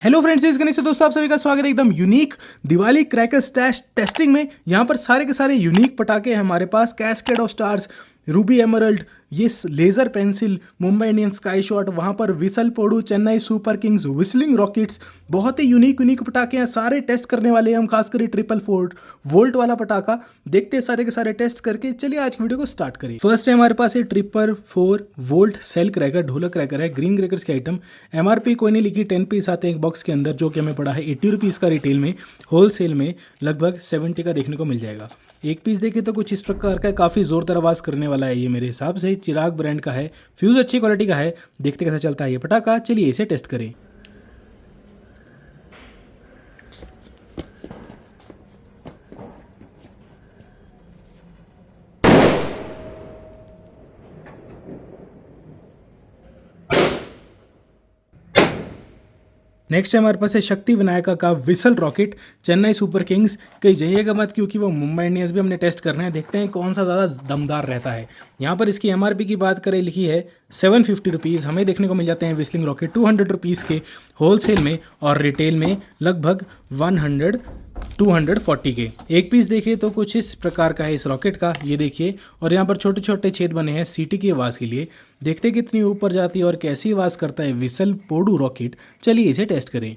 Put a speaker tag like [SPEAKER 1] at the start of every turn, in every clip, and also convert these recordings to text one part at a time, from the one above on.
[SPEAKER 1] Hello friends, इस गणेश से दोस्तों आप सभी का स्वागत है एकदम unique Diwali cracker stash testing में। यहाँ पर सारे के सारे यूनिक पटाखे हैं हमारे पास। Cascade of stars, ruby emerald, ये laser pencil, Mumbai Indians sky shot, वहाँ पर whistle podu, Chennai super kings, whistling rockets, बहुत ही यूनिक यूनिक पटाखे हैं। सारे टेस्ट करने वाले हैं हम, खासकर 444 वोल्ट वाला पटाखा। देखते हैं सारे के सारे टेस्ट करके। चलिए आज की वीडियो को स्टार्ट करें। फर्स्ट है हमारे पास ये 444 वोल्ट सेल क्रैकर, ढोलक क्रैकर है, ग्रीन क्रैकर्स की आइटम। एमआरपी कोई नहीं लिखी, 10 पीस आते हैं एक बॉक्स के अंदर, जो कि हमें पड़ा है 80 रुपीज़ का रिटेल में। होलसेल में लगभग 70 का देखने को मिल जाएगा। एक पीस देखे तो कुछ इस प्रकार का, काफ़ी ज़ोरदार आवाज़ करने वाला है ये मेरे हिसाब से। चिराग ब्रांड का है, फ्यूज़ अच्छी क्वालिटी का है। देखते कैसा चलता है ये पटाखा। चलिए इसे टेस्ट करें। नेक्स्ट है हमारे पास है शक्ति विनायका का whistle rocket, Chennai super Kings. कहीं जाइएगा मत, क्योंकि वो मुंबई इंडियंस भी हमने टेस्ट करना है। देखते हैं कौन सा ज़्यादा दमदार रहता है। यहाँ पर इसकी एमआरपी की बात करें, लिखी है 750 रुपीज़। हमें देखने को मिल जाते हैं विस्लिंग रॉकेट 200 रुपीज़ के होलसेल में, और रिटेल में लगभग 240 के। एक पीस देखिए तो कुछ इस प्रकार का है इस रॉकेट का, ये देखिए। और यहाँ पर छोटे छोटे छेद बने हैं सीटी की आवाज़ के लिए। देखते कितनी ऊपर जाती है और कैसी आवाज़ करता है विसल पोडू रॉकेट। चलिए इसे टेस्ट करें।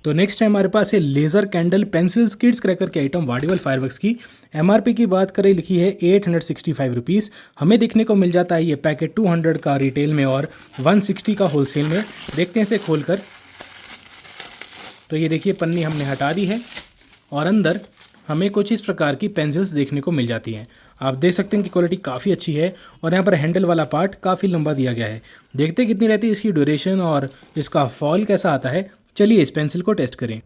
[SPEAKER 1] तो नेक्स्ट है हमारे पास है laser candle pencils kids cracker की आइटम, वाडीवाल फायरवर्क्स की। एमआरपी की बात करें, लिखी है 865 रुपीज़। हमें देखने को मिल जाता है ये पैकेट 200 का रिटेल में और 160 का होलसेल में। देखते हैं इसे खोलकर। तो ये देखिए पन्नी हमने हटा दी है, और अंदर हमें कुछ इस प्रकार की पेंसिल्स देखने को मिल जाती हैं। आप देख सकते हैं कि क्वालिटी काफ़ी अच्छी है, और यहाँ पर हैंडल वाला पार्ट काफ़ी लंबा दिया गया है। देखते कितनी रहती है इसकी ड्यूरेशन और इसका फॉल कैसा आता है। चलिए इस पेंसिल को टेस्ट करें।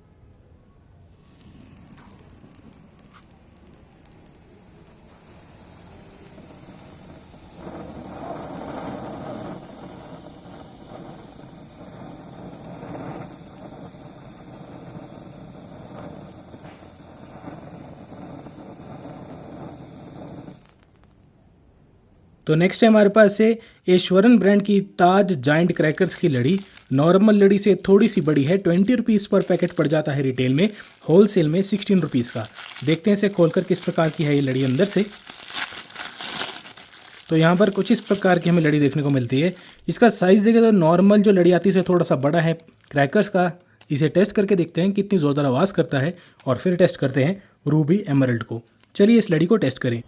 [SPEAKER 1] तो नेक्स्ट है हमारे पास है एश्वरन ब्रांड की ताज जाइंट क्रैकर्स की लड़ी। नॉर्मल लड़ी से थोड़ी सी बड़ी है, 20 रुपीज़ पर पैकेट पड़ जाता है रिटेल में, होलसेल में 16 रुपीज़ का। देखते हैं इसे खोलकर किस प्रकार की है ये लड़ी अंदर से। तो यहाँ पर कुछ इस प्रकार की हमें लड़ी देखने को मिलती है। इसका साइज़ देखें तो नॉर्मल जो लड़ी आती है उससे थोड़ा सा बड़ा है क्रैकर्स का। इसे टेस्ट करके देखते हैं कितनी ज़ोरदार आवाज़ करता है, और फिर टेस्ट करते हैं रूबी एमरल्ड को। चलिए इस लड़ी को टेस्ट करें।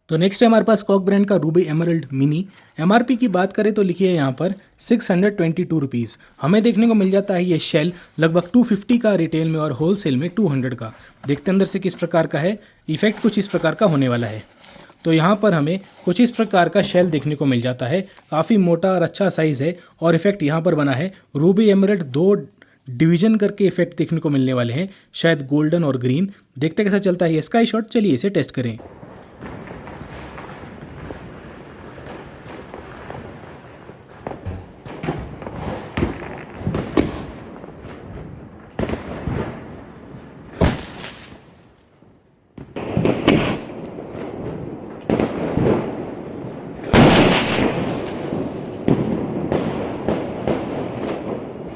[SPEAKER 1] तो नेक्स्ट है हमारे पास कॉक ब्रांड का रूबी एमरल्ड मिनी। एमआरपी की बात करें तो लिखी है यहाँ पर 622 रुपीज़। हमें देखने को मिल जाता है ये शेल लगभग 250 का रिटेल में, और होलसेल में 200 का। देखते अंदर से किस प्रकार का है। इफेक्ट कुछ इस प्रकार का होने वाला है। तो यहाँ पर हमें कुछ इस प्रकार का शेल देखने को मिल जाता है, काफ़ी मोटा और अच्छा साइज़ है। और इफेक्ट यहाँ पर बना है रूबी एमरल्ड, 2 डिवीजन करके इफेक्ट देखने को मिलने वाले हैं, शायद गोल्डन और ग्रीन। देखते कैसा चलता है ये स्काई शॉट। चलिए इसे टेस्ट करें।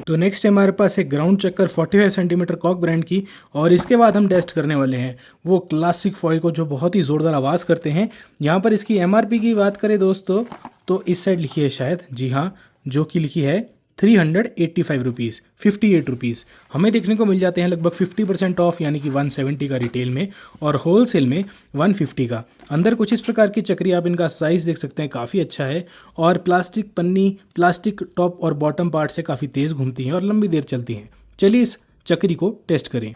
[SPEAKER 1] तो नेक्स्ट हमारे पास है ग्राउंड चक्कर 45 सेंटीमीटर कॉक ब्रांड की, और इसके बाद हम टेस्ट करने वाले हैं वो क्लासिक फॉइल को, जो बहुत ही ज़ोरदार आवाज़ करते हैं। यहाँ पर इसकी एमआरपी की बात करें दोस्तों, तो इस साइड लिखी है शायद, जी हाँ, जो कि लिखी है 385 रुपीज़, 58 रुपीज़। हमें देखने को मिल जाते हैं लगभग 50% ऑफ, यानी कि 170 का रिटेल में, और होलसेल में 150 का। अंदर कुछ इस प्रकार की चक्री, आप इनका साइज़ देख सकते हैं, काफ़ी अच्छा है। और प्लास्टिक पन्नी, प्लास्टिक टॉप और बॉटम पार्ट से काफ़ी तेज़ घूमती हैं और लंबी देर चलती हैं। चलिए इस चक्री को टेस्ट करें।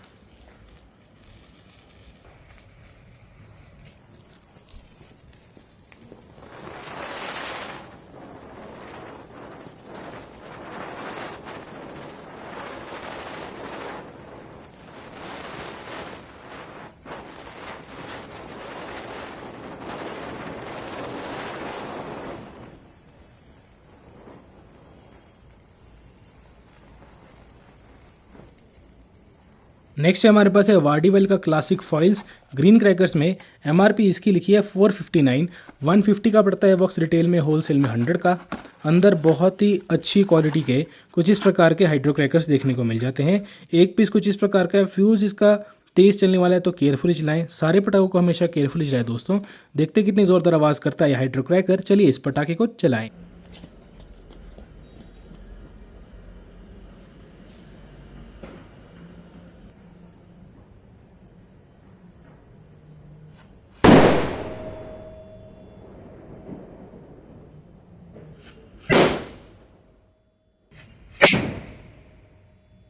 [SPEAKER 1] नेक्स्ट है हमारे पास है वार्डीवेल का क्लासिक फॉइल्स ग्रीन क्रैकर्स में। एमआरपी इसकी लिखी है 459, 150 का पड़ता है बॉक्स रिटेल में, होलसेल में 100 का। अंदर बहुत ही अच्छी क्वालिटी के कुछ इस प्रकार के हाइड्रो क्रैकर्स देखने को मिल जाते हैं। एक पीस कुछ इस प्रकार का है, फ्यूज़ इसका तेज़ चलने वाला है तो केयरफुली चलाएं। सारे पटाखों को हमेशा केयरफुली चलाएं दोस्तों। देखते कितनी ज़ोरदार आवाज़ करता है ये हाइड्रो क्रैकर। चलिए इस पटाखे को चलाएं।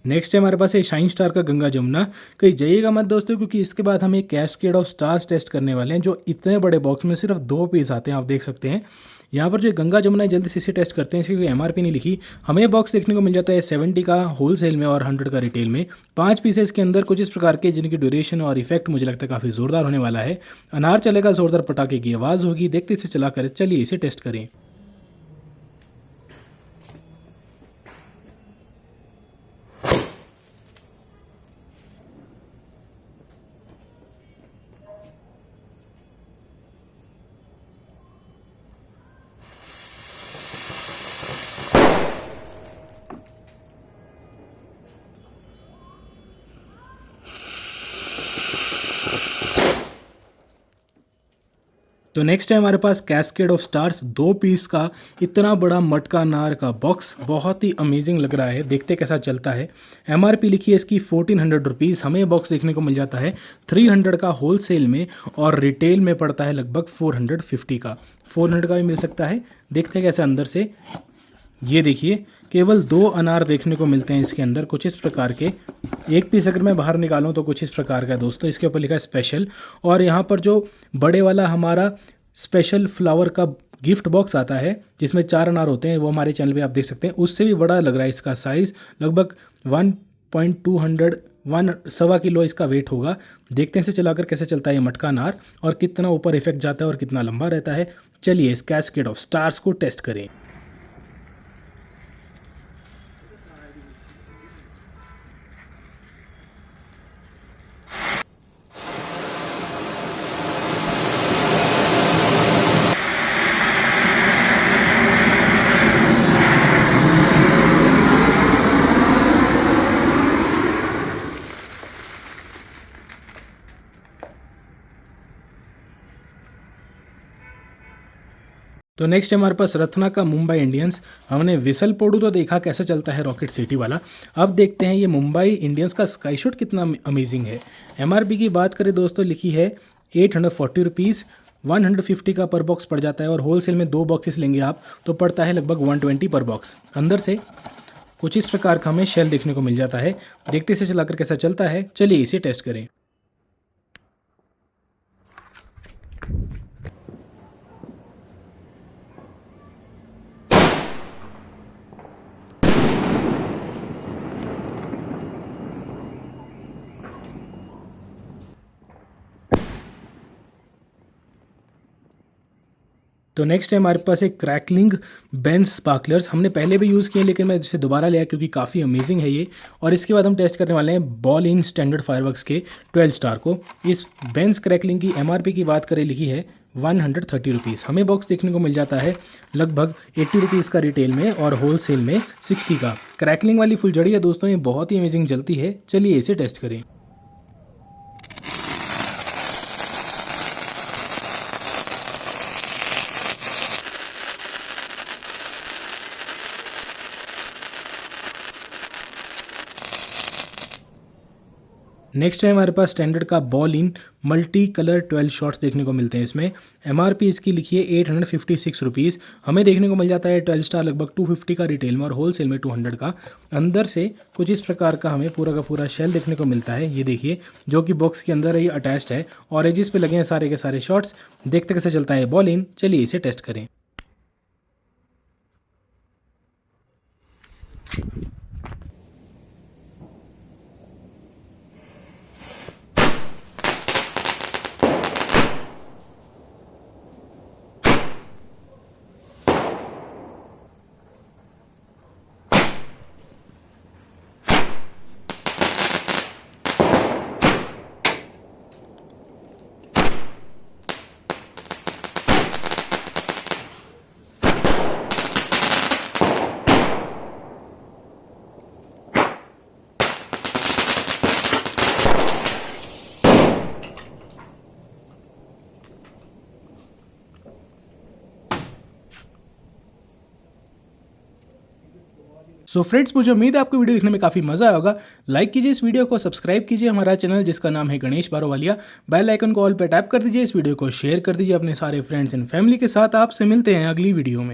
[SPEAKER 1] नेक्स्ट है हमारे पास है शाइन स्टार का गंगा जमुना। कहीं जाइएगा मत दोस्तों, क्योंकि इसके बाद हम एक कैस्केड ऑफ स्टार्स टेस्ट करने वाले हैं, जो इतने बड़े बॉक्स में सिर्फ 2 पीस आते हैं। आप देख सकते हैं यहाँ पर जो गंगा जमुना है, जल्दी से इसे टेस्ट करते हैं। इसकी कोई एमआरपी नहीं लिखी। हमें बॉक्स देखने को मिल जाता है 70 का होलसेल में और 100 का रिटेल में। 5 पीसेस के अंदर कुछ इस प्रकार के, जिनकी ड्यूरेशन और इफेक्ट मुझे लगता है काफ़ी ज़ोरदार होने वाला है। अनार चलेगा, ज़ोरदार पटाखे की आवाज़ होगी। देखते इसे चला कर, चलिए इसे टेस्ट करें। तो नेक्स्ट है हमारे पास कैस्केड ऑफ स्टार्स 2 पीस का इतना बड़ा मटका नार का बॉक्स। बहुत ही अमेजिंग लग रहा है, देखते कैसा चलता है। एमआरपी लिखी है इसकी 1400 रुपीज़। हमें बॉक्स देखने को मिल जाता है 300 का होलसेल में और रिटेल में पड़ता है लगभग 450 का। 400 का भी मिल सकता है। देखते हैं कैसे अंदर से। ये देखिए, केवल 2 अनार देखने को मिलते हैं इसके अंदर, कुछ इस प्रकार के। एक पीस अगर मैं बाहर निकालूं तो कुछ इस प्रकार का है दोस्तों। इसके ऊपर लिखा है स्पेशल। और यहाँ पर जो बड़े वाला हमारा स्पेशल फ्लावर का गिफ्ट बॉक्स आता है, जिसमें 4 अनार होते हैं, वो हमारे चैनल पे आप देख सकते हैं। उससे भी बड़ा लग रहा है इसका साइज़, लगभग 1.2 किलो इसका वेट होगा। देखते हैं इसे चलाकर कैसे चलता है ये मटका अनार, और कितना ऊपर इफेक्ट जाता है और कितना लंबा रहता है। चलिए इस कैस्केड ऑफ स्टार्स को टेस्ट करें। तो नेक्स्ट है हमारे पास रत्ना का मुंबई इंडियंस। हमने विसल पोडू तो देखा कैसा चलता है रॉकेट सिटी वाला। अब देखते हैं ये मुंबई इंडियंस का स्काई शॉट कितना अमेजिंग है। एमआरपी की बात करें दोस्तों, लिखी है 840 रुपीज़। 150 का पर बॉक्स पड़ जाता है, और होलसेल में 2 बॉक्सेस लेंगे आप तो पड़ता है लगभग 120 पर बॉक्स। अंदर से कुछ इस प्रकार का हमें शेल देखने को मिल जाता है। देखते से चलाकर कैसा चलता है। चलिए इसे टेस्ट करें। तो नेक्स्ट है हमारे पास एक क्रैकलिंग बेंज स्पार्कलर्स। हमने पहले भी यूज़ किए, लेकिन मैं इसे दोबारा लिया क्योंकि काफ़ी अमेजिंग है ये। और इसके बाद हम टेस्ट करने वाले हैं बॉल इन स्टैंडर्ड फायरवर्क्स के 12 स्टार को। इस बेंज क्रैकलिंग की एमआरपी की बात करें, लिखी है 130 रुपीज़। हमें बॉक्स देखने को मिल जाता है लगभग 80 रुपीज़ का रिटेल में और होलसेल में 60 का। क्रैकलिंग वाली फुलझड़ी है दोस्तों, ये बहुत ही अमेजिंग जलती है। चलिए इसे टेस्ट करें। नेक्स्ट है हमारे पास स्टैंडर्ड का ball in multi colour 12 shots देखने को मिलते हैं इसमें। एमआरपी इसकी लिखी है 856 रुपीज़। हमें देखने को मिल जाता है 12 स्टार लगभग 250 का रिटेल में और होलसेल में 200 का। अंदर से कुछ इस प्रकार का हमें पूरा का पूरा शेल देखने को मिलता है, ये देखिए, जो कि बॉक्स के अंदर ही अटैच्ड है और एजिस पे लगे हैं सारे के सारे शॉट्स। देखते कैसे चलता है बॉल इन। चलिए इसे टेस्ट करें। सो फ्रेंड्स, मुझे उम्मीद है आपको वीडियो देखने में काफ़ी मज़ा आया होगा। लाइक कीजिए इस वीडियो को, सब्सक्राइब कीजिए हमारा चैनल जिसका नाम है गणेश बारोवालिया। बेल आइकन को ऑल पे टैप कर दीजिए, इस वीडियो को शेयर कर दीजिए अपने सारे फ्रेंड्स एंड फैमिली के साथ। आपसे मिलते हैं अगली वीडियो में।